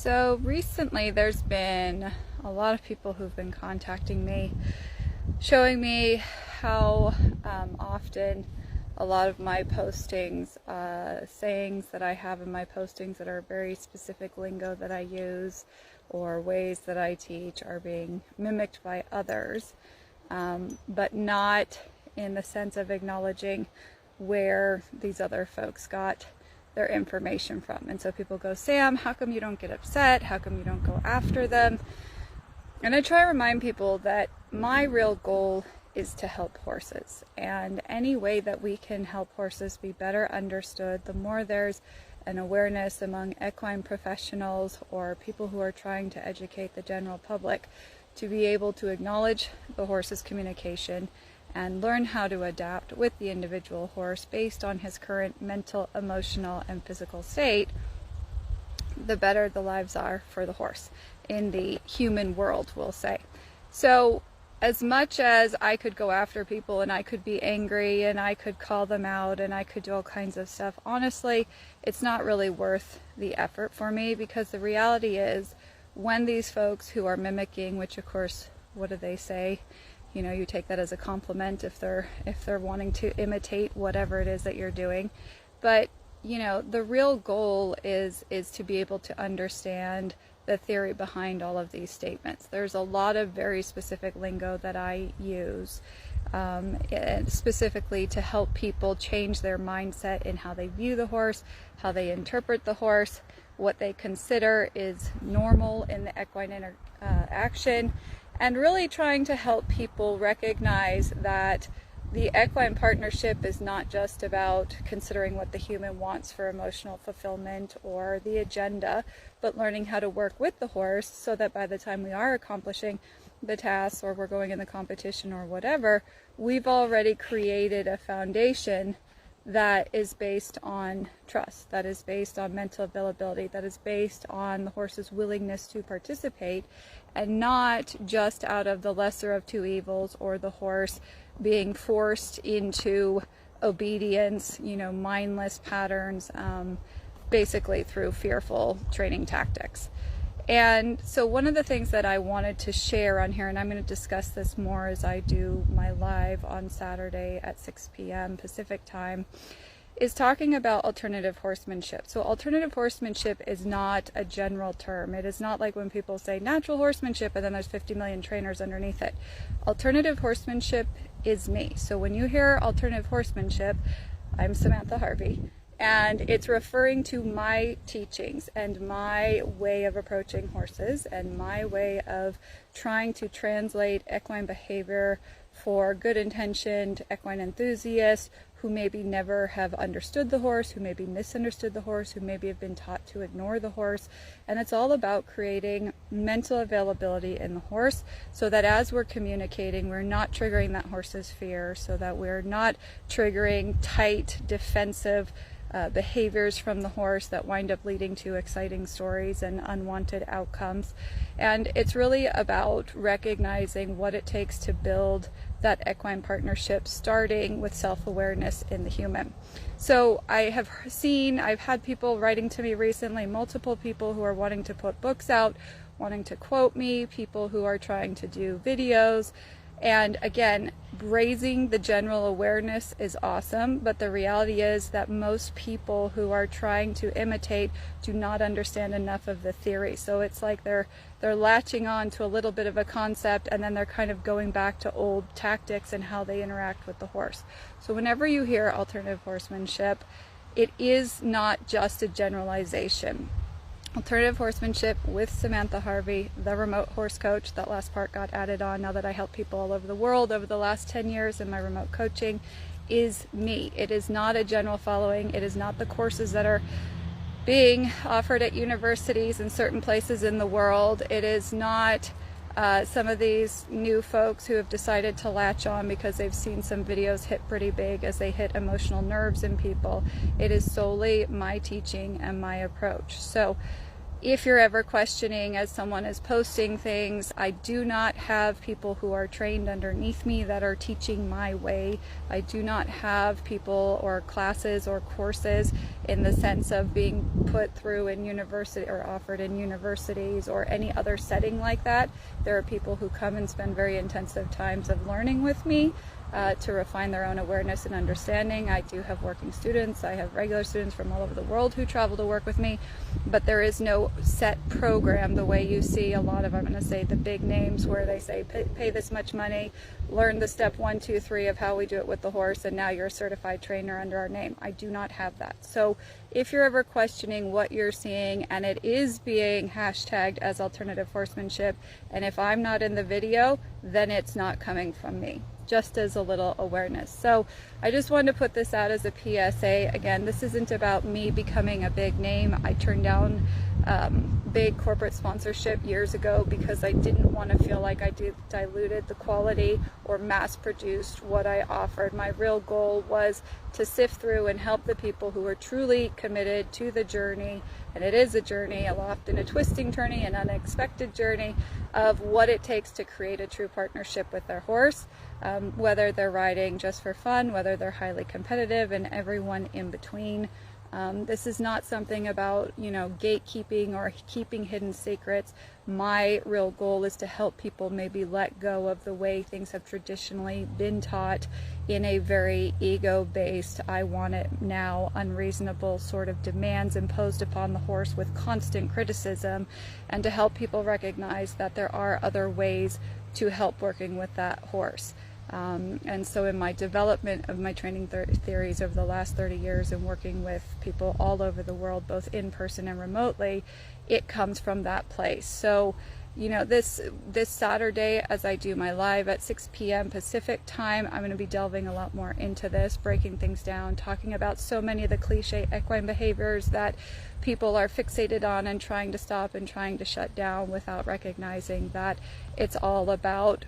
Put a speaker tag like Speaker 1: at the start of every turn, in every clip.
Speaker 1: So recently there's been a lot of people who've been contacting me, showing me how often a lot of my postings, sayings that I have in my postings that are very specific lingo that I use or ways that I teach are being mimicked by others, but not in the sense of acknowledging where these other folks got their information from. And so people go, Sam, how come you don't get upset? How come you don't go after them? And I try to remind people that my real goal is to help horses, and any way that we can help horses be better understood, the more there's an awareness among equine professionals or people who are trying to educate the general public to be able to acknowledge the horse's communication and learn how to adapt with the individual horse based on his current mental, emotional, and physical state, the better the lives are for the horse in the human world, we'll say. So as much as I could go after people and I could be angry and I could call them out and I could do all kinds of stuff, honestly, it's not really worth the effort for me, because the reality is when these folks who are mimicking, which of course, what do they say? You know, you take that as a compliment if they're wanting to imitate whatever it is that you're doing. But, you know, the real goal is to be able to understand the theory behind all of these statements. There's a lot of very specific lingo that I use specifically to help people change their mindset in how they view the horse, how they interpret the horse, what they consider is normal in the equine interaction, and really trying to help people recognize that the equine partnership is not just about considering what the human wants for emotional fulfillment or the agenda, but learning how to work with the horse so that by the time we are accomplishing the tasks or we're going in the competition or whatever, we've already created a foundation that is based on trust, that is based on mental availability, that is based on the horse's willingness to participate, and not just out of the lesser of two evils or the horse being forced into obedience, you know, mindless patterns, basically through fearful training tactics. And so one of the things that I wanted to share on here, and I'm going to discuss this more as I do my live on Saturday at 6 p.m. Pacific time, is talking about alternative horsemanship. So alternative horsemanship is not a general term. It is not like when people say natural horsemanship and then there's 50 million trainers underneath it. Alternative horsemanship is me. So when you hear alternative horsemanship, I'm Samantha Harvey. And it's referring to my teachings and my way of approaching horses and my way of trying to translate equine behavior for good intentioned equine enthusiasts who maybe never have understood the horse, who maybe misunderstood the horse, who maybe have been taught to ignore the horse. And it's all about creating mental availability in the horse so that as we're communicating, we're not triggering that horse's fear, so that we're not triggering tight, defensive behaviors from the horse that wind up leading to exciting stories and unwanted outcomes. And it's really about recognizing what it takes to build that equine partnership, starting with self-awareness in the human. So I've had people writing to me recently, multiple people who are wanting to put books out, wanting to quote me, people who are trying to do videos. And again, raising the general awareness is awesome, but the reality is that most people who are trying to imitate do not understand enough of the theory. So it's like they're latching on to a little bit of a concept and then they're kind of going back to old tactics and how they interact with the horse. So whenever you hear alternative horsemanship, it is not just a generalization. Alternative Horsemanship with Samantha Harvey, the remote horse coach. That last part got added on now that I help people all over the world over the last 10 years in my remote coaching, is me. It is not a general following. It is not the courses that are being offered at universities in certain places in the world. It is not some of these new folks who have decided to latch on because they've seen some videos hit pretty big as they hit emotional nerves in people. It is solely my teaching and my approach. So if you're ever questioning as someone is posting things, I do not have people who are trained underneath me that are teaching my way. I do not have people or classes or courses in the sense of being put through in university or offered in universities or any other setting like that. There are people who come and spend very intensive times of learning with me to refine their own awareness and understanding. I do have working students. I have regular students from all over the world who travel to work with me, but there is no set program the way you see a lot of, I'm going to say, the big names where they say pay this much money, learn the step 1, 2, 3 of how we do it with the horse, and now you're a certified trainer under our name. I do not have that. So if you're ever questioning what you're seeing and it is being hashtagged as alternative horsemanship, and if I'm not in the video, then it's not coming from me. Just as a little awareness. So I just wanted to put this out as a PSA. Again, this isn't about me becoming a big name. I turned down big corporate sponsorship years ago because I didn't want to feel like I diluted the quality or mass produced what I offered. My real goal was to sift through and help the people who are truly committed to the journey, and it is a journey, often a twisting journey, an unexpected journey of what it takes to create a true partnership with their horse, whether they're riding just for fun, whether they're highly competitive, and everyone in between. This is not something about, gatekeeping or keeping hidden secrets. My real goal is to help people maybe let go of the way things have traditionally been taught in a very ego-based, I want it now, unreasonable sort of demands imposed upon the horse with constant criticism, and to help people recognize that there are other ways to help working with that horse. And so in my development of my training theories over the last 30 years and working with people all over the world, both in person and remotely, it comes from that place. So, this Saturday, as I do my live at 6 p.m. Pacific time, I'm going to be delving a lot more into this, breaking things down, talking about so many of the cliche equine behaviors that people are fixated on and trying to stop and trying to shut down without recognizing that it's all about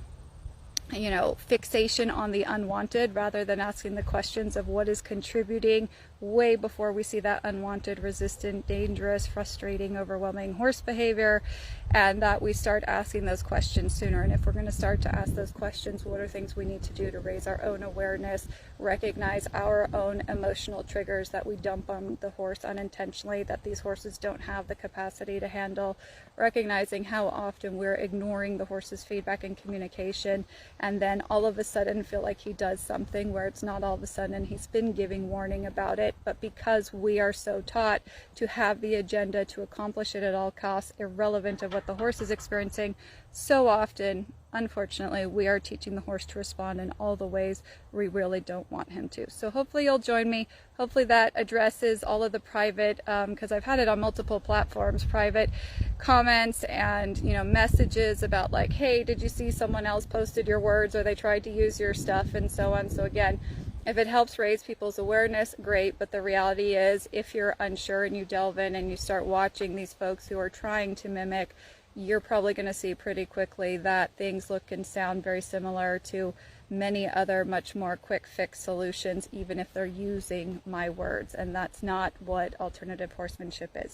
Speaker 1: fixation on the unwanted rather than asking the questions of what is contributing way before we see that unwanted, resistant, dangerous, frustrating, overwhelming horse behavior, and that we start asking those questions sooner. And if we're going to start to ask those questions, what are things we need to do to raise our own awareness, recognize our own emotional triggers that we dump on the horse unintentionally, that these horses don't have the capacity to handle, recognizing how often we're ignoring the horse's feedback and communication, and then all of a sudden feel like he does something where it's not all of a sudden he's been giving warning about it, but because we are so taught to have the agenda to accomplish it at all costs, irrelevant of what the horse is experiencing, so often, unfortunately, we are teaching the horse to respond in all the ways we really don't want him to. So hopefully you'll join me. Hopefully that addresses all of the private, because I've had it on multiple platforms, private comments and messages about like, hey, did you see someone else posted your words, or they tried to use your stuff, and so on. So again, if it helps raise people's awareness, great, but the reality is if you're unsure and you delve in and you start watching these folks who are trying to mimic, you're probably going to see pretty quickly that things look and sound very similar to many other much more quick fix solutions, even if they're using my words, and that's not what alternative horsemanship is.